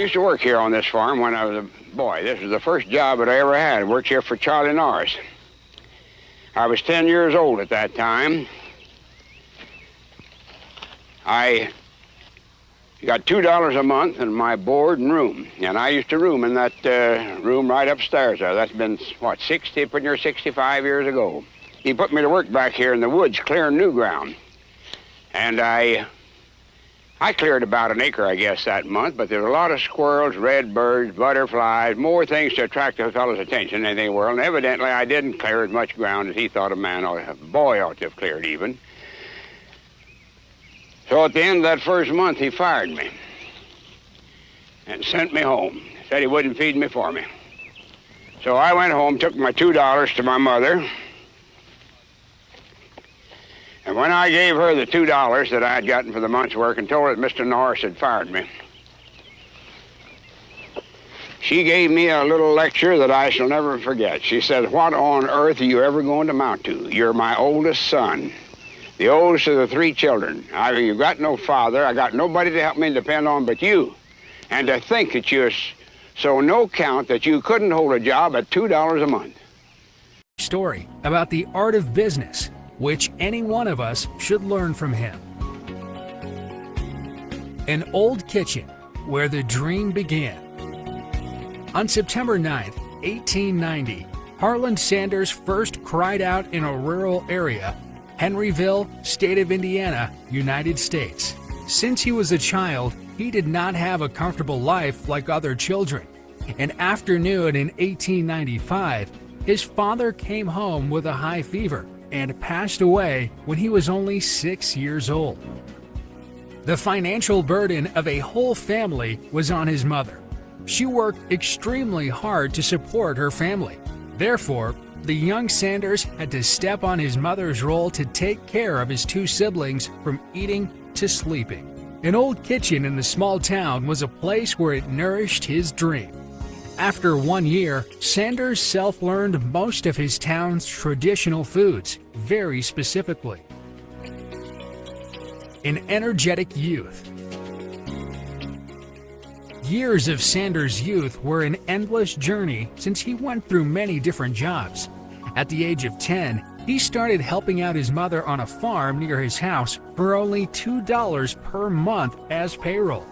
used to work here on this farm when I was a boy. This was the first job that I ever had. I worked here for Charlie Norris. I was 10 years old at that time. I got $2 a month in my board and room, and I used to room in that room right upstairs there. That's been, what, 65 years ago. He put me to work back here in the woods clearing new ground. And I cleared about an acre, I guess, that month, but there were a lot of squirrels, redbirds, butterflies, more things to attract a fellow's attention than anything in the world. And evidently, I didn't clear as much ground as he thought a boy ought to have cleared even. So at the end of that first month, he fired me and sent me home. Said he wouldn't feed me for me. So I went home, took my $2 to my mother. And when I gave her the $2 that I had gotten for the month's work and told her that Mr. Norris had fired me, she gave me a little lecture that I shall never forget. She said, "What on earth are you ever going to amount to? You're my oldest son, the oldest of the 3 children. You've got no father. I got nobody to help me depend on but you. And to think that you're so no count that you couldn't hold a job at $2 a month." Story about the art of business, which any one of us should learn from him. An old kitchen where the dream began. On September 9th, 1890, Harland Sanders first cried out in a rural area, Henryville, state of Indiana, United States. Since he was a child, he did not have a comfortable life like other children. An afternoon in 1895, his father came home with a high fever and passed away when he was only 6 years old. The financial burden of a whole family was on his mother. She worked extremely hard to support her family. Therefore, the young Sanders had to step on his mother's role to take care of his 2 siblings from eating to sleeping. An old kitchen in the small town was a place where it nourished his dream. After 1 year, Sanders self-learned most of his town's traditional foods, very specifically. An energetic youth. Years of Sanders' youth were an endless journey since he went through many different jobs. At the age of 10, he started helping out his mother on a farm near his house for only $2 per month as payroll.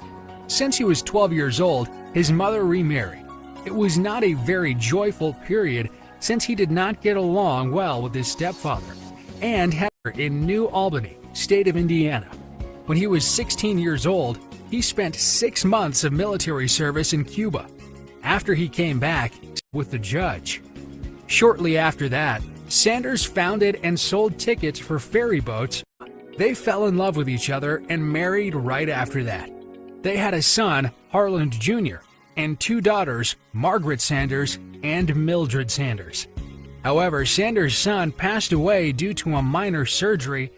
Since he was 12 years old, his mother remarried. It was not a very joyful period since he did not get along well with his stepfather and had her in New Albany, state of Indiana. When he was 16 years old, he spent 6 months of military service in Cuba. After he came back with the judge. Shortly after that, Sanders founded and sold tickets for ferry boats. They fell in love with each other and married right after that. They had a son, Harland Jr., and 2 daughters, Margaret Sanders and Mildred Sanders. However, Sanders' son passed away due to a minor surgery